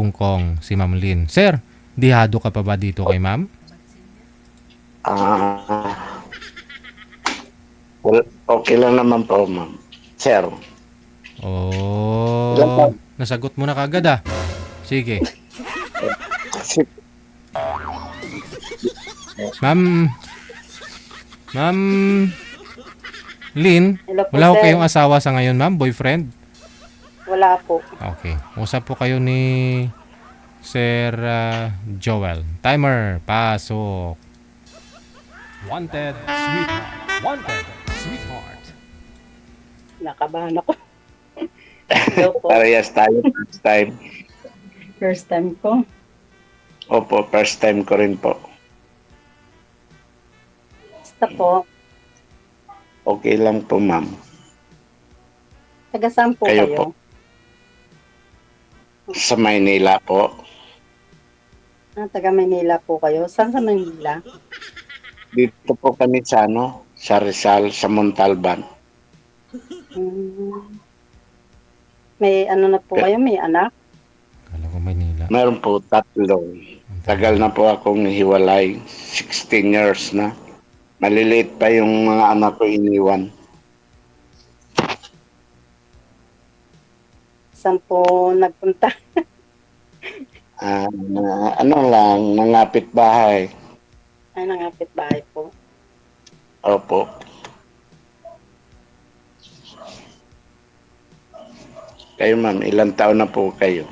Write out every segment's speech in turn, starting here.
Hong Kong, si Ma'am Lynn. Sir, dihado ka pa ba dito kay Ma'am? Ah, well, okay lang naman po, ma'am. Sir, ilan Oh, taon? nasagot mo na kagad ah. Sige. Kasi, Ma'am, Ma'am Lynn, Hello po, wala ko sir. kayong asawa sa ngayon, ma'am? Boyfriend? Wala po. Okay. Usap po kayo ni Sir Joel. Timer, pasok. Wanted, sweetheart. Wanted, sweetheart. Nakabahan ako. Hello po. parehas tayo first time. First time ko. Opo, first time ko rin po. Basta po. Okay lang po, ma'am. Taga saan po Kayo kayo? po. Sa Maynila po. Taga Manila po kayo. Saan sa Manila? Dito po kami sa sa Rizal, sa Montalban. Hmm. May ano na po kayo? May anak? Kala ko Manila. Meron po 3. Tagal na po akong hiwalay. 16 years na. Maliliit pa yung mga anak ko iniwan. Saan po nagpunta? Ah, ano lang, nangapit bahay. Ay, nangapit bahay po. Opo. Kayo ma'am, ilang taon na po kayo?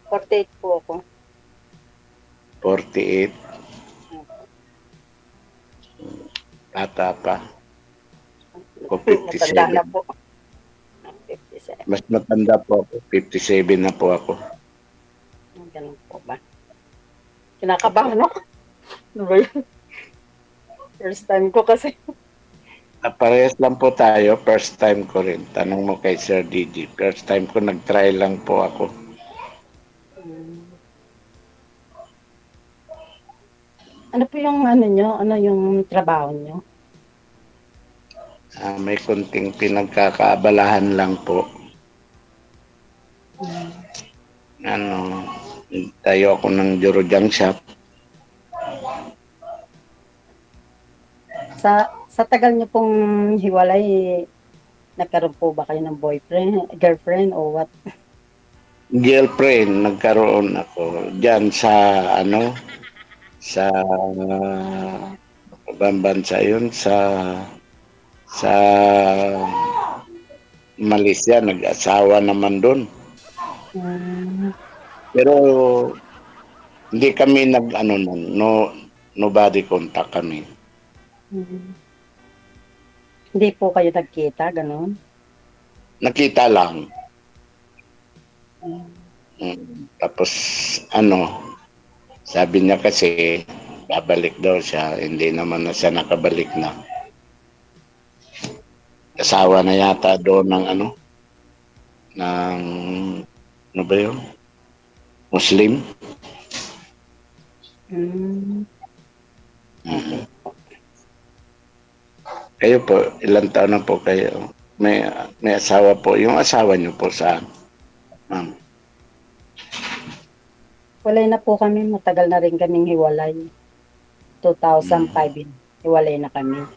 48 po ako. 48. Bata pa. O Matanda na 57. po. 57. Mas matanda po ako. 57 na po ako. Ganun po ba? Kinakabahan ako. Ano ba yun? First time ko kasi. Parehas lang po tayo. First time ko rin. Tanong mo kay Sir Didi. First time ko nag-try lang po ako. Ano po yung ano nyo? Ano yung trabaho nyo? May konting pinagkakaabalahan lang po. Tayo ako ng Jurojang shop. Sa tagal nyo pong hiwalay, nagkaroon po ba kayo ng boyfriend, girlfriend, o what? Girlfriend, nagkaroon ako dyan sa sa ibang bansa yun, sa Malaysia, nag-asawa naman doon. Hmm. Pero hindi kami nobody contact kami. Hindi po kayo nagkita, gano'n? Nakita lang. Tapos sabi niya kasi babalik daw siya, hindi naman na siya nakabalik na. Asawa na yata doon ng ng ano ba yun? Muslim. Okay. Kayo po, ilang taon na po kayo? May asawa po. Yung asawa niyo po saan? Ma'am. Walay na po kami, matagal na rin kaming hiwalay. 2005, hiwalay na kami.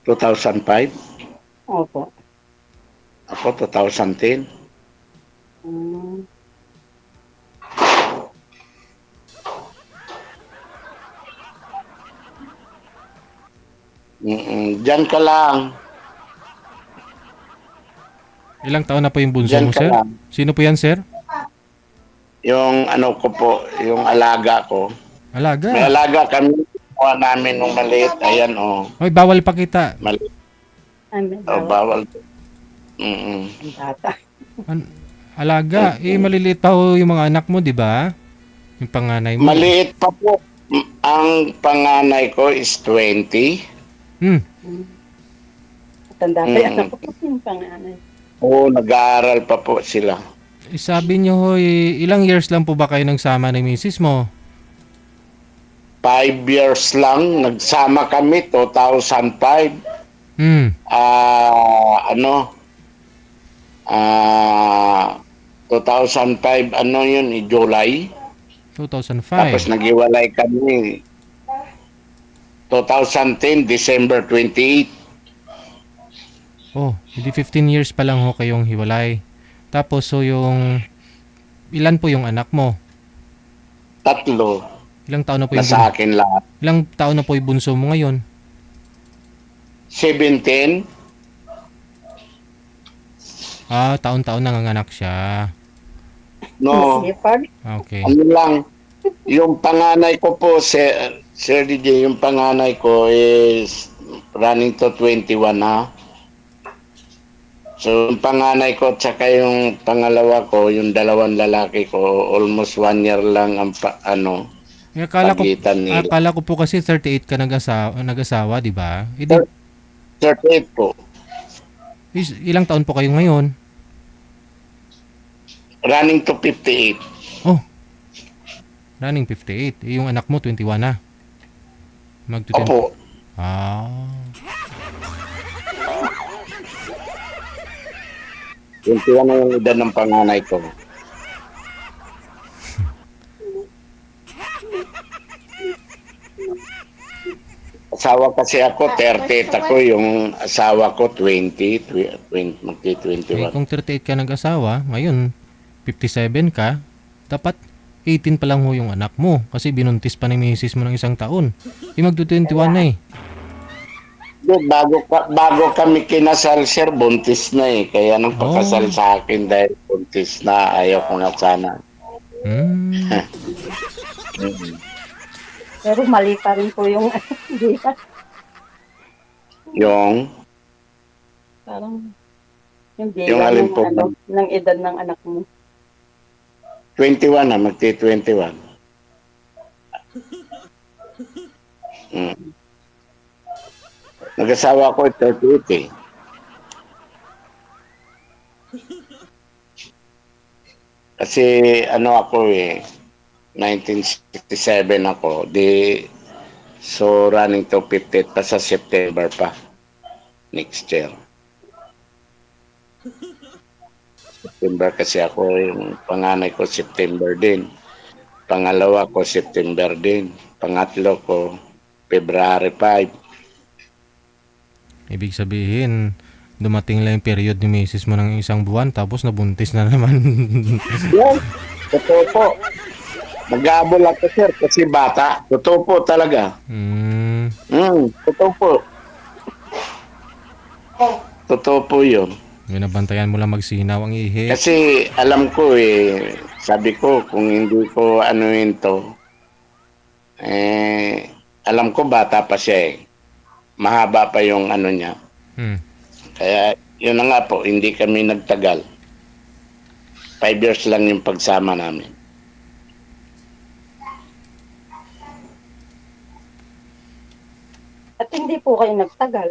2005? Opo. Ako, 2010. Hmm. Diyan ka lang. Ilang taon na po yung bunso Diyan mo, ka sir? lang. Sino po yan, sir? Yung ko po, yung alaga ko. May Alaga. alaga kami. Kuha namin nung maliit. Ayan, Hoy, bawal pakita. Maliit. Ay, may Bawal. ang bata. Alaga. Maliliit pa ho yung mga anak mo, di ba? Yung panganay mo. Maliit pa po. Ang panganay ko is 20. Matanda pa yan ako yung panganay. Oo, nag-aaral pa po sila. Sabi niyo ho, ilang years lang po ba kayo nagsama ng misis mo? 5 years lang. Nagsama kami, 2005. 2005, ano yun, July. Tapos 2005. naghiwalay kami 2010, December 28. Oh, hindi 15 years pa lang ho kayong hiwalay. Tapos so yung ilan po yung anak mo? 3 Ilang taon na po yung nasa akin lahat. ilang taon na po yung bunso mo ngayon? 17, Ah, taon-taon nanganganak siya. no, Masipag. Okay. ano lang, yung panganay ko po, Sir DJ, yung panganay ko is running to 21 na. So, yung panganay ko at saka yung pangalawa ko, yung dalawang lalaki ko, almost 1 year lang ang pagitan nila. Akala ko po kasi 38 ka nag-asawa, di ba? Hindi, 38 po. ilang taon po kayo ngayon? Running to 58. Oh, running 58. Yung anak mo, 21 na. Opo. Ah. 21 na yung edad ng panganay ko. Asawa kasi ako, 38 ako. Yung asawa ko, 20 Eh, 21. kung 38 ka nag-asawa, ngayon 57 ka, dapat 18 pa lang ho yung anak mo kasi binuntis pa ni misis mo ng isang taon. Magto-21 na eh. Bago kami kinasal, sir, buntis na eh. Kaya nang pakasal Oh. sa akin dahil buntis na, ayaw ko nga sana. Hmm. Pero mali pa rin po yung di ba? Yung, Parang hindi Yung yan alin ng, po ba? ng edad ng anak mo. 21 na, magti-21. Nag-asawa ko 38 eh. Kasi ano ako eh, 1967 ako. So running to 58 pa sa September pa. Next year. September kasi ako, yung panganay ko September din. Pangalawa ko September din. Pangatlo ko February 5. Ibig sabihin, dumating lang yung period ni misis mo ng isang buwan tapos nabuntis na naman. Yan, totoo po. Mag-aabol ako sir kasi bata. Totoo po talaga. Totoo po. Totoo po yun. Binabantayan mo lang magsinaw ang ihi. Kasi alam ko eh, sabi ko kung hindi ko anuin to, alam ko bata pa siya eh. Mahaba pa yung ano niya. Kaya yun na nga po, hindi kami nagtagal. 5 years lang yung pagsama namin. At hindi po kayo nagtagal.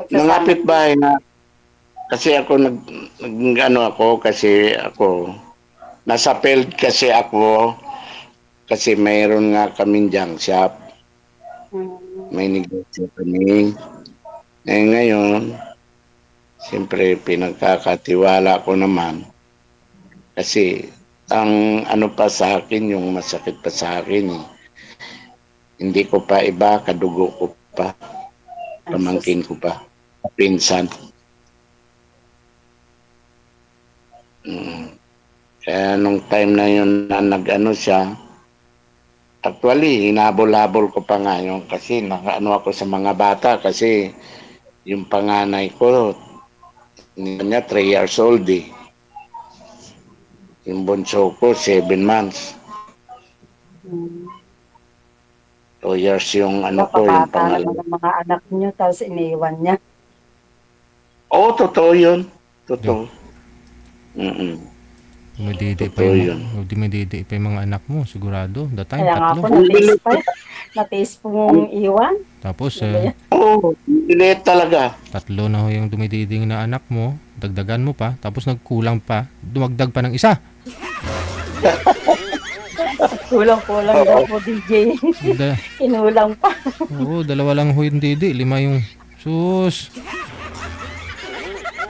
Nangapit bahay na kasi ako nasa field kasi ako kasi mayroon nga kaming junk shop. May negosyo kami. Ngayon, siyempre pinagkakatiwala ko naman kasi ang ano pa sa akin, yung masakit pa sa akin hindi ko pa iba, kadugo ko pa, pamangkin ko pa, pinsan. Kaya nung time na yun na nag-ano siya, actually, hinabol-habol ko pa nga yun kasi nakaano ako sa mga bata kasi yung panganay ko, niya 3 years old eh. Yung bunso ko, 7 months. 2 years yung ano ko, yung Napabata naman pangalawa. ng mga anak niyo tapos iniwan niya. Oo, totoo yun. Totoo. Dumididi Totoo yun. pa yung mga anak mo, sigurado. That time, Kaya nga po, tatlo. na-taste pong iwan. Tapos, Oo, liit talaga. 3 na ho yung dumididing na anak mo. Dagdagan mo pa. Tapos nagkulang pa. Dumagdag pa ng isa. Kulang-kulang daw po, DJ. Kinulang pa. Oo, 2 lang ho yung didi. 5 yung sus.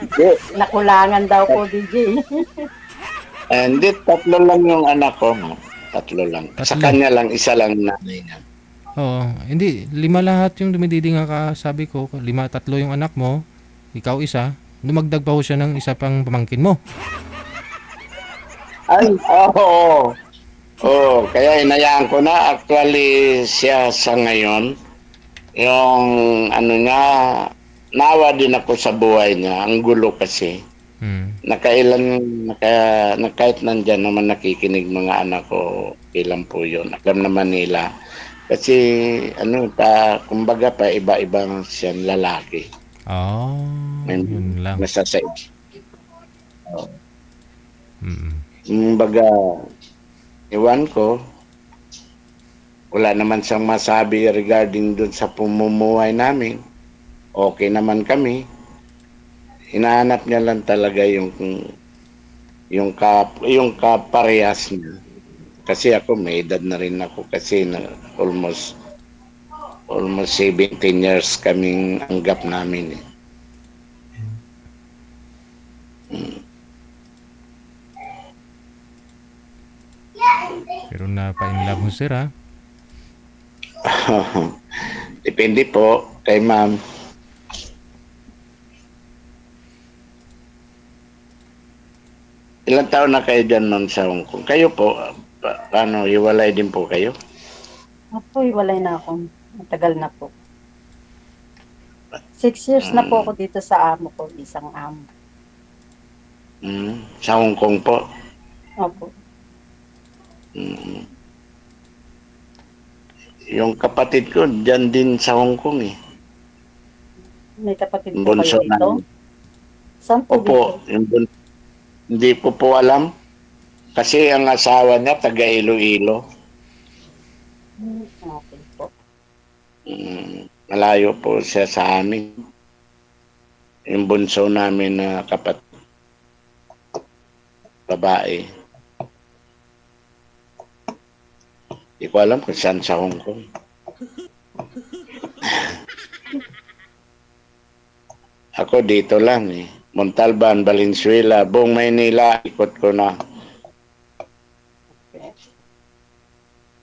Hindi, Nakulangan daw po, DJ. hindi, tatlo lang yung anak ko. No? Tatlo lang. Sa Tatlo. kanya lang, isa lang nanay niya. Oo, hindi, 5 lahat yung dumididinga ka, sabi ko, 5, 3 yung anak mo, ikaw isa, dumagdag pa ho siya ng isa pang pamangkin mo. Ay, oo. Oo, kaya inayaan ko na. Actually, siya sa ngayon, yung ano niya, nawa din ako sa buhay niya. Ang gulo kasi. Hmm. Kahit nandyan naman nakikinig mga anak ko, ilan po yun. Alam naman nila. Kasi, kumbaga pa, iba-ibang siyang lalaki. Oh, May yun lang. masasaib. Mm. Kumbaga, iwan ko, wala naman siyang masabi regarding dun sa pumumuhay namin. Okay naman kami. Hinahanap niya lang talaga yung kaparehas niya. Kasi ako may edad na rin ako kasi almost 17 years kaming anggap namin eh. Pero napa-inlove mo sir ha? Depende po kay ma'am. Ilang taon na kayo dyan, ma'am, sa Hong Kong? Kayo po, paano, hiwalay din po kayo? Ako, walay na ako. Matagal na po. 6 years na po ako dito sa amo ko, isang amo. Sa Hong Kong po? Opo. Mm. Yung kapatid ko, dyan din sa Hong Kong eh. May kapatid po Bunso kayo dito? namin. Saan po Opo, dito? hindi ko po alam. Kasi ang asawa niya, taga Iloilo. Okay po. Malayo po siya sa amin. Yung bunso namin na kapatid, babae. Hindi ko alam kung saan sa Hong Kong. Ako dito lang eh. Montalban, Valenzuela, buong Maynila, ikot ko na.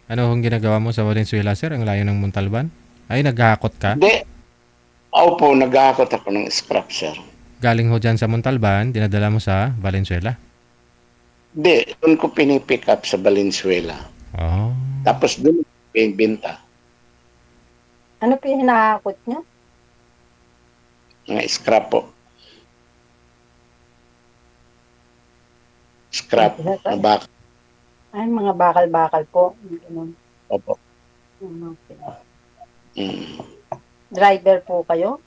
Ano ang ginagawa mo sa Valenzuela sir? Ang layo ng Montalban? Ay, naghahakot ka? Hindi. Opo, naghahakot ako ng scrap, sir. Galing ho dyan sa Montalban, dinadala mo sa Valenzuela? Hindi, doon ko pinipick up sa Valenzuela. Oh. Tapos doon binta. Ano po yung hinahakot niya? Mga scrap po. Scrap na bak. Ay, mga bakal-bakal po. Ganun. Opo. Okay. Mm. Driver po kayo?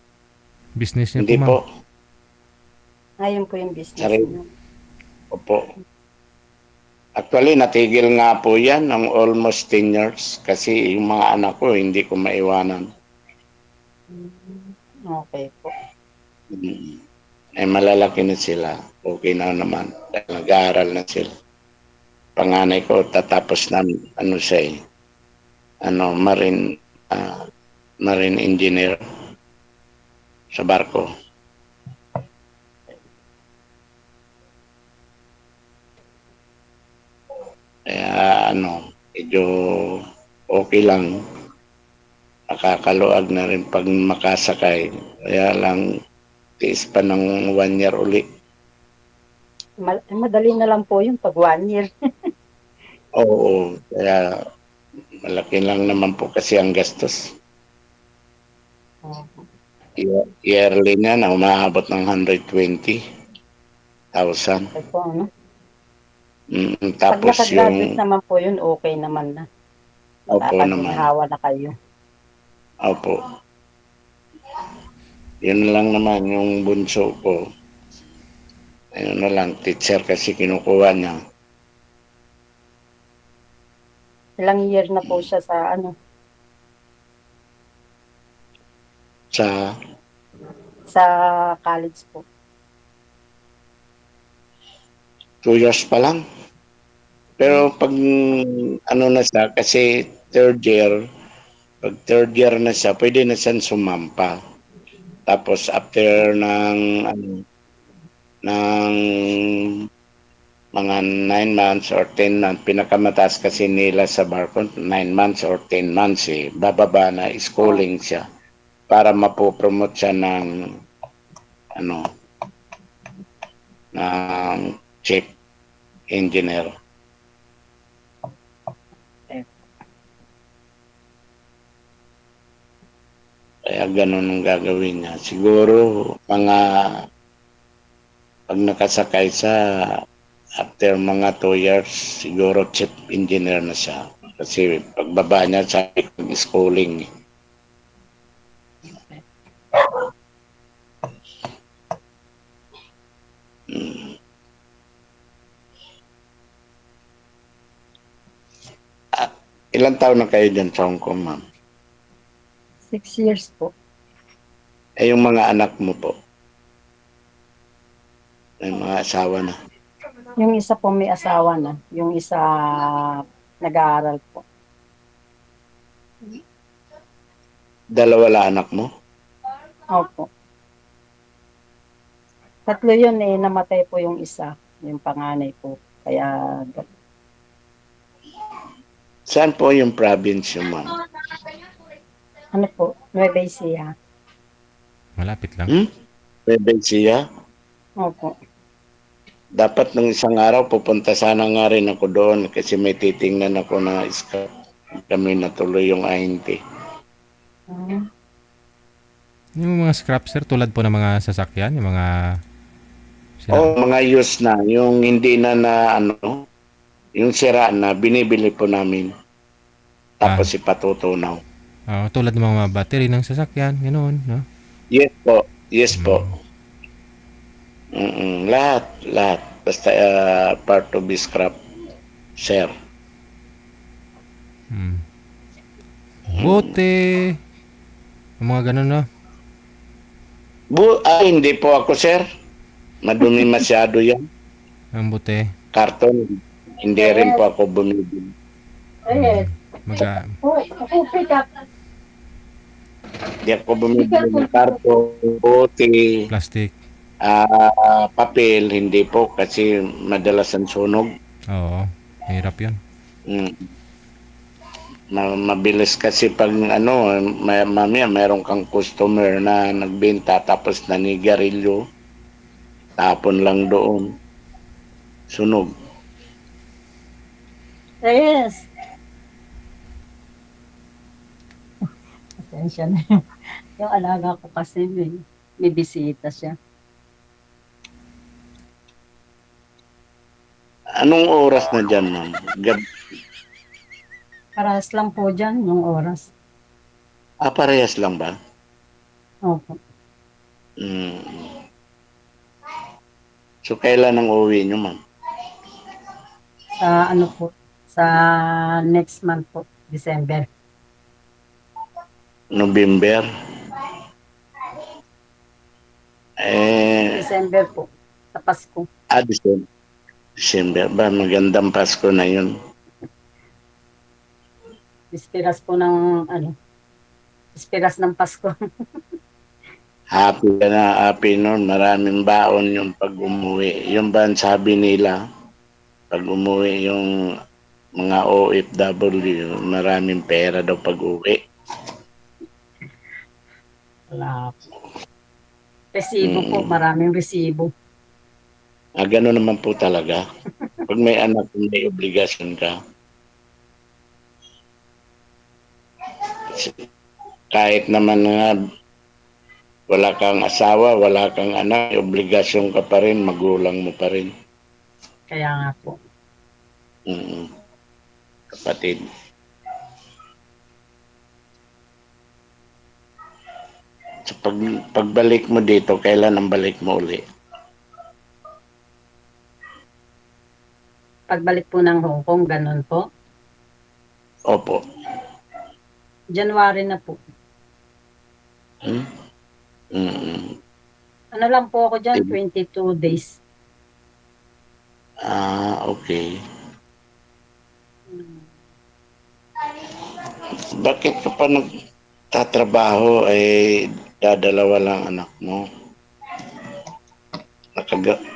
Business niya Hindi po ma'am. po. Ayun po yung business Sarili. niyo. Opo. Actually, natigil nga po yan ng almost 10 years kasi yung mga anak ko hindi ko maiwanan. Okay po. Eh, malalaki na sila. Okay na naman. Nag-aaral na sila. Panganay ko, tatapos na, siya eh. Marine engineer sa barko. Kaya, medyo okay lang. Nakakaluag na rin pag makasakay. Kaya lang, tiis pa ng 1 year uli. Madali na lang po yung pag 1 year. Oo, kaya malaki lang naman po kasi ang gastos. Yearly niya na umaabot ng 120,000. Okay po, ano? Pag Tapos nakagraduate naman po yun, okay naman na. Opo naman. Nakakaginhawa na kayo. Opo. Yun lang naman yung bunso ko. Ayun na lang, teacher kasi kinukuha niya. Ilang year na po siya sa Sa sa college po. 2 years pa lang. Pero pag na siya, kasi pag third year na siya, pwede na siyang sumampa. Tapos after ng ng mga 9 months or 10 months. Pinakamataas kasi nila sa barko, 9 months or 10 months eh. Bababa na, schooling siya para mapopromote siya ng ano, ng chief engineer. Kaya ganun ang gagawin niya. Siguro mga pag nakasakay sa after mga 2 years, siguro chief engineer na siya. Kasi pagbaba niya sa schooling. Hmm. Ilang taon na kayo dyan sa Hong Kong, ma'am? 6 years po. Eh, yung mga anak mo po? May mga asawa na. Yung isa po may asawa na. Yung isa nag-aaral po. Dalawa la anak mo? Opo. 3 yun eh. Namatay po yung isa. Yung panganay po. Kaya Saan po yung province yung ma'am? ano po, Nueva Ecija. Malapit lang. Nueva Ecija? Opo. Dapat nung isang araw pupunta sana nga rin ako doon kasi may titingnan ako na iska. Kami natuloy yung ahente. Ah, Yung mga scrap, sir, tulad po ng mga sasakyan, yung mga O sira. mga use na, yung hindi na ano, yung sira na binibili po namin. Ah, Tapos ipatutunaw. tulad ng mga battery ng sasakyan, ganoon, no? Yes po. Yes po. Mm. Lahat, lahat. Basta part of the scrap, sir. Mm. Bote, yung mga ganun, no? Hindi po ako, sir. Madumi masyado yan. Ang bote. Karton. Hindi rin po ako bumibili. eh, Maga, ako pick up. Hindi ako bumibili ng karton, bote, plastic. papel. Hindi po kasi madalas ang sunog. Oo, hirap yun. Mm. Mabilis kasi pag ano, mamaya meron kang customer na nagbenta tapos nanigarilyo, tapon lang doon. Sunog. Yes. Pasensya na. Yung alaga ko kasi may bisita siya. Anong oras na dyan, ma'am? Parehas lang po dyan yung oras. Parehas lang ba? Opo. Mm. So, kailan ang uwi nyo, ma'am? Sa ano po, sa next month po, December. November? December po, sa Pasko. December. December ba? Magandang Pasko na yun. Ispiras po ng ispiras ng Pasko. Happy ka na, happy nun. Maraming baon yung pag umuwi. Yung ba ang sabi nila, pag umuwi yung mga OFW, maraming pera daw pag uwi. Wala po. Resibo po, maraming resibo. Gano'n naman po talaga. Pag may anak, may obligasyon ka. Kahit naman nga wala kang asawa, wala kang anak, may obligasyon ka pa rin, magulang mo pa rin. Kaya nga po. Kapatid. So pagbalik mo dito, kailan ang balik mo uli? Pagbalik po ng Hong Kong, ganun po. Opo. January na po. Ano lang po ako dyan, 22 days. Okay. Bakit ka pa nagtatrabaho dadalawa lang anak mo?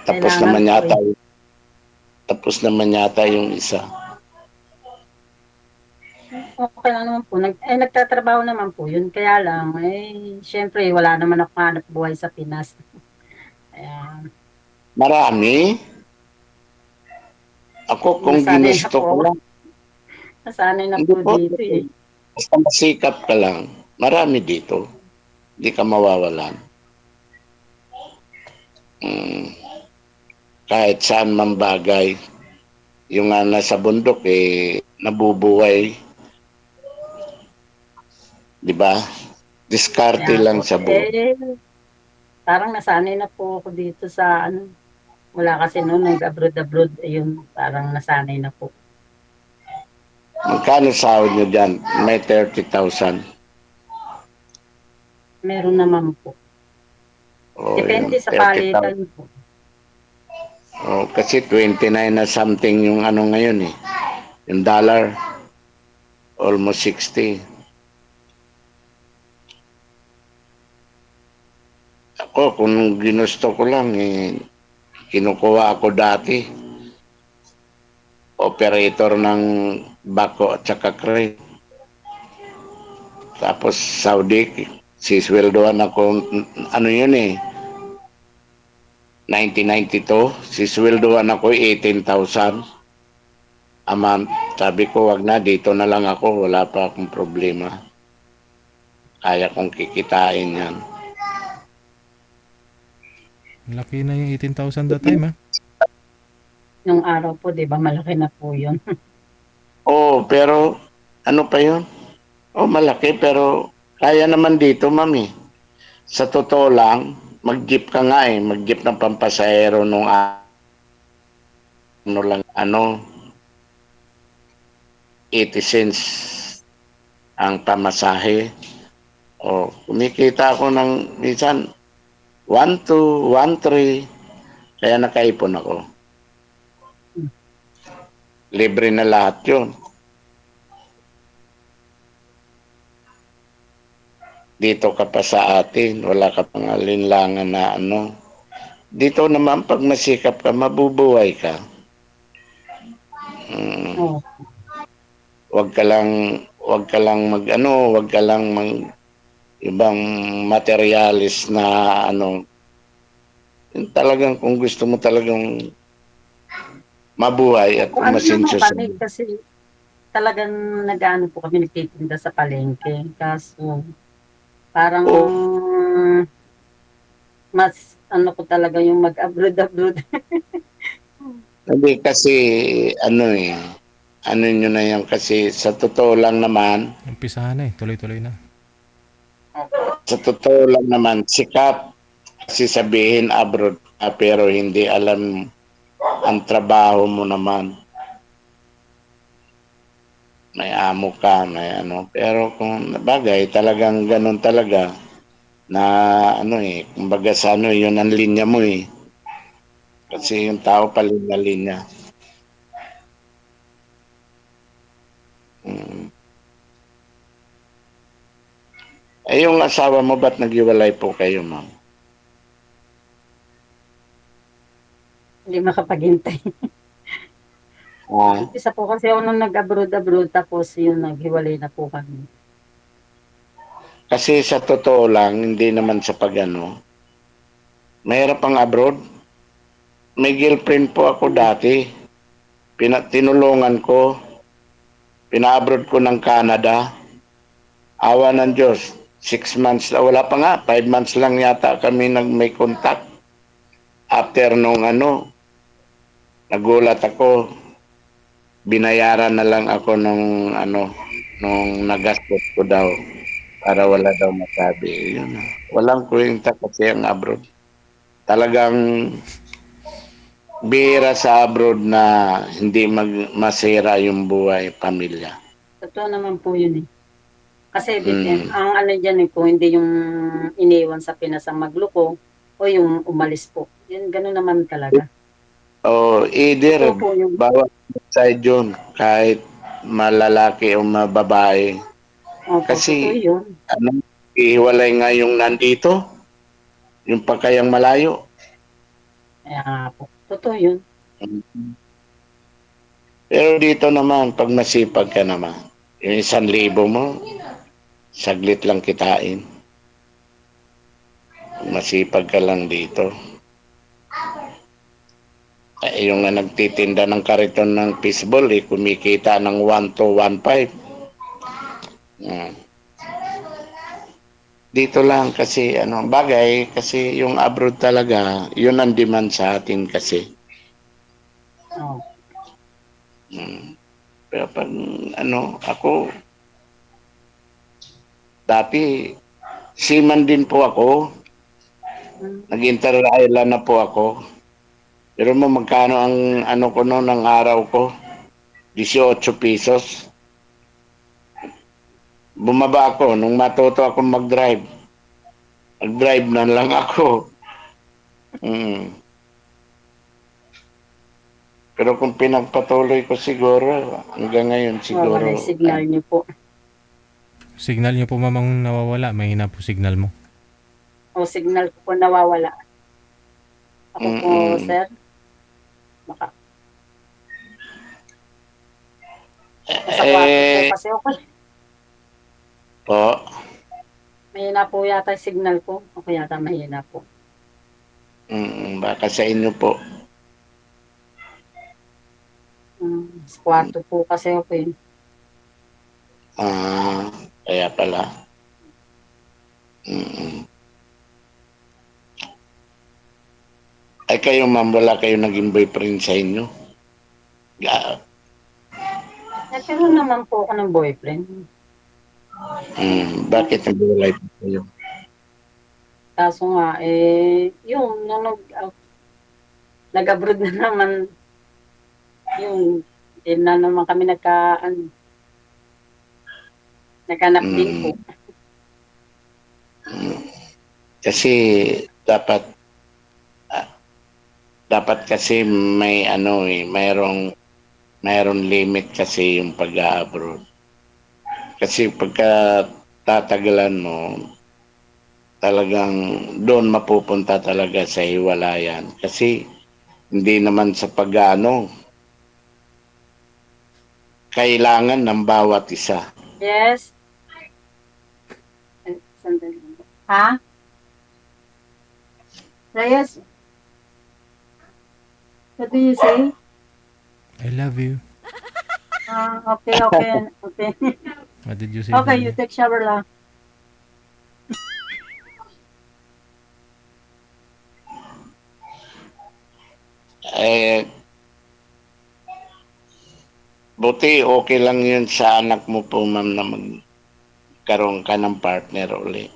Tapos Kailangan naman po yata, eh. yung isa. Okay lang naman po. Nagtatrabaho naman po yun. Kaya lang, syempre, wala naman ako hanap buhay sa Pinas. Kaya, Marami. Ako kung nasanay na ginusto po ko ako. lang, Nasanay na hindi po po, dito eh. basta masikap ka lang, marami dito. Hindi ka mawawalan. Mm, kahit saan man bagay, yung nga nasa bundok nabubuhay, di ba? Kaya Diskarte po, lang sa buhay. parang nasanay na po ako dito sa ano. Wala kasi noon, nag-abroad-abroad, ayun, parang nasanay na po. Magkano sahod nyo dyan? May 30,000. Meron naman po. O yun, Depende sa 30,000. palitan po. O, kasi 29 na something yung ano ngayon eh. Yung dollar, almost 60. Ako, kung ginusto ko lang, kinukuha ako dati. Operator ng bako at saka crane. Tapos Saudi, sisweldoan ako, ano yun 1992, sisweldoan ako 18,000 a month. Sabi ko, wag na, dito na lang ako, wala pa akong problema. Kaya kong kikitain yan. Laki na yung 18,000 that time, ha? Nung araw po, di ba, malaki na po yun. Oh, pero ano pa yun? Oh, malaki pero kaya naman dito, mami. Sa totoo lang, mag-jeep ka nga mag-jeep ng pampasahero nung ano lang, 80 cents ang pamasahe. O, kumikita ako ng minsan 1,2, 1,3, kaya nakaipon ako. Libre na lahat yun. Dito ka pa sa atin, wala ka pang alinlangan na ano. Dito naman, pag masikap ka, mabubuhay ka. Oh, Wag ka lang ibang materialis na ano. Yung talagang kung gusto mo talagang mabuhay at kung ano naman umasenso sa kami, kasi talagang nag-ano po kami, nagtitinda sa palengke. Kaso, parang o mas ano ko talaga yung mag-abroad-abroad. hindi kasi ano ano nyo na yan kasi sa totoo lang naman, Umpisahan na eh. Tuloy-tuloy na. sa totoo lang naman, sikap kasi sabihin abroad ka pero hindi alam ang trabaho mo naman. May amo ka, may ano. Pero kung bagay, talagang ganun talaga na ano kumbaga sa ano, yun ang linya mo Kasi yung tao palinya-linya. Mm. Yung asawa mo, ba't naghiwalay po kayo, ma'am? Hindi makapaghintay. Ah, Isa po kasi ako nung nag-abroad-abroad, tapos yun, naghiwalay na po kami. kasi sa totoo lang, hindi naman sa pagano, mahirap ang abroad. May girlfriend po ako dati. Tinulungan ko. Pina-abroad ko ng Canada. Awa ng Diyos. 6 months, wala pa nga, 5 months lang yata kami may contact. After nung nagulat ako, binayaran na lang ako nung nagastos ko daw para wala daw masabi. Yun na. Walang kwenta kasi ang abroad. Talagang bihira sa abroad na hindi masira yung buhay, pamilya. Totoo naman po yun eh. Kasi Mm. ang ano dyan kung hindi yung iniwan sa Pinas ang magloko o yung umalis po. Yun, gano'n naman talaga. O either, Totoo po yung, bawat side yun, kahit malalaki o mababae. opo, totoo Kasi, yun. ihiwalay nga yung nandito, yung pagkayang malayo. Kaya nga po, totoo yun. Pero dito naman, pag masipag ka naman, yung 1,000 mo, saglit lang kitain. Pag masipag ka lang dito. Yung nga nagtitinda ng kariton ng fishball, kumikita ng 1 to 1.5. Yan. Dito lang kasi bagay kasi yung abroad talaga, yun ang demand sa atin kasi. Oh. Pero pag ako dati seaman din po ako. Mm. Nag-inter island na po ako. Pero mo magkano ang ko noon ng araw ko? 18 pesos. Bumaba ako nung matuto ako mag-drive. Mag-drive na lang ako. Mm. Pero kung pinagpatuloy ko siguro, hanggang ngayon Wala siguro, yung signal niyo po. Signal niyo po mamang nawawala. Mahina po signal mo. O signal ko po nawawala. Ako po, mm, sir. Baka, sa kwarto po eh, kasi ako. po, Mahina po yata yung signal ko. Ako yata mahina po. baka sa inyo po. Sa kwarto po kasi ako yun. Kaya pala. Mm. Ay kayo ma'am, wala kayo naging boyfriend sa inyo? Nagkaroon naman po ako ng boyfriend. Bakit nag-iwalay po kayo? Kaso nga, yung nung nag-abroad na naman, yung hindi na naman kami naghanap din po. Kasi dapat kasi may mayroong limit kasi yung pag-abroad. Kasi pagka tatagalan mo, talagang doon mapupunta talaga sa hiwalayan. Kasi hindi naman sa kailangan ng bawat isa. Yes? Ay, sandali. Ha? Reyes, what do you say? I love you. Okay, okay, okay. What did you say, Okay, you darling? take shower lang. Eh, buti okay lang yun sa anak mo po ma'am na magkaroon ka ng partner uli.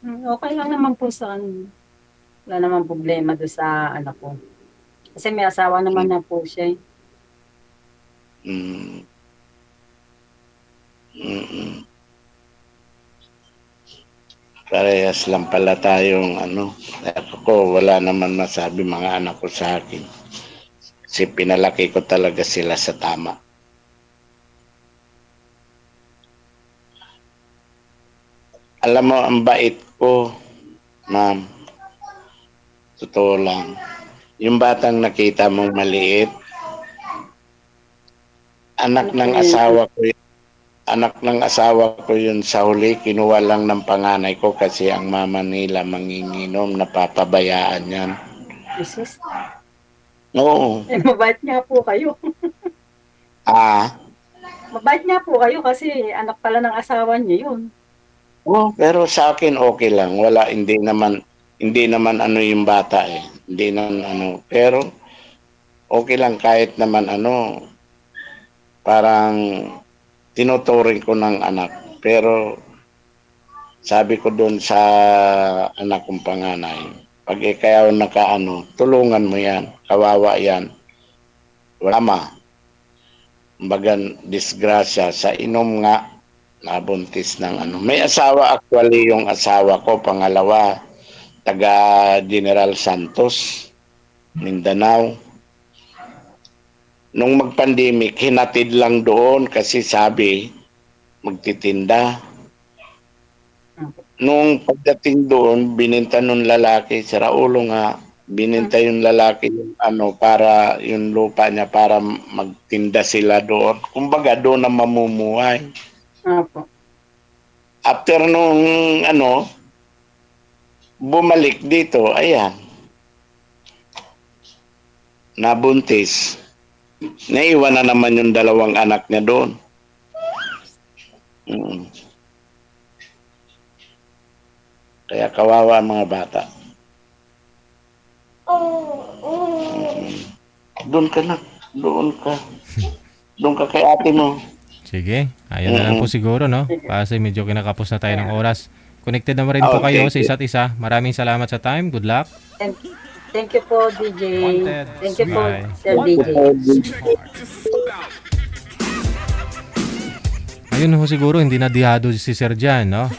Okay lang naman po sa akin. Wala namang problema doon sa anak ko. Kasi may asawa naman na po siya. Mm. Mm. Parehas lang pala tayong Ako wala naman masabi mga anak ko sa akin. Kasi pinalaki ko talaga sila sa tama. Alam mo, ang bait ko, ma'am. Totoo lang. Yung batang nakita mong maliit, anak Ano po ng yun? asawa ko yun. Anak ng asawa ko yun sa huli, kinuha lang ng panganay ko kasi ang mama nila manginginom, napapabayaan yan. Jesus. Oo. Mabait nga po kayo. Ah, Mabait nga po kayo kasi anak pala ng asawa niyo yun. pero sa akin okay lang. Hindi naman yung bata eh. Hindi naman pero okay lang kahit naman parang tinuturing ko ng anak. Pero sabi ko doon sa anak kong panganay, pag ikaw tulungan mo yan, kawawa yan. Wala Kumbaga, disgrasya sa inom nga, nabuntis ng May asawa actually yung asawa ko, pangalawa, taga General Santos, Mindanao. Nung mag-pandemic, hinatid lang doon kasi sabi, magtitinda. Nung pagdating doon, bininta nung lalaki, sira ulo nga, Binenta yung lalaki yung ano para yung lupa niya para magtinda sila doon. Kumbaga doon na mamumuhay. Opo. After nung ano, bumalik dito, ayan, nabuntis. Naiwan na naman yung dalawang anak niya doon. Mm. Kaya kawawa ang mga bata. Doon ka na. Doon ka. Doon ka kay ate mo. Sige, ayun na lang po siguro, no? Kasi medyo kinakapos na tayo ng oras. Connected naman rin po Okay. kayo sa isa't isa. Maraming salamat sa time. Good luck. Thank, thank you po, DJ. Wanted. Thank you po, Bye. Sir DJ. Ayun ho siguro, hindi na dihado si Sir Jan, no?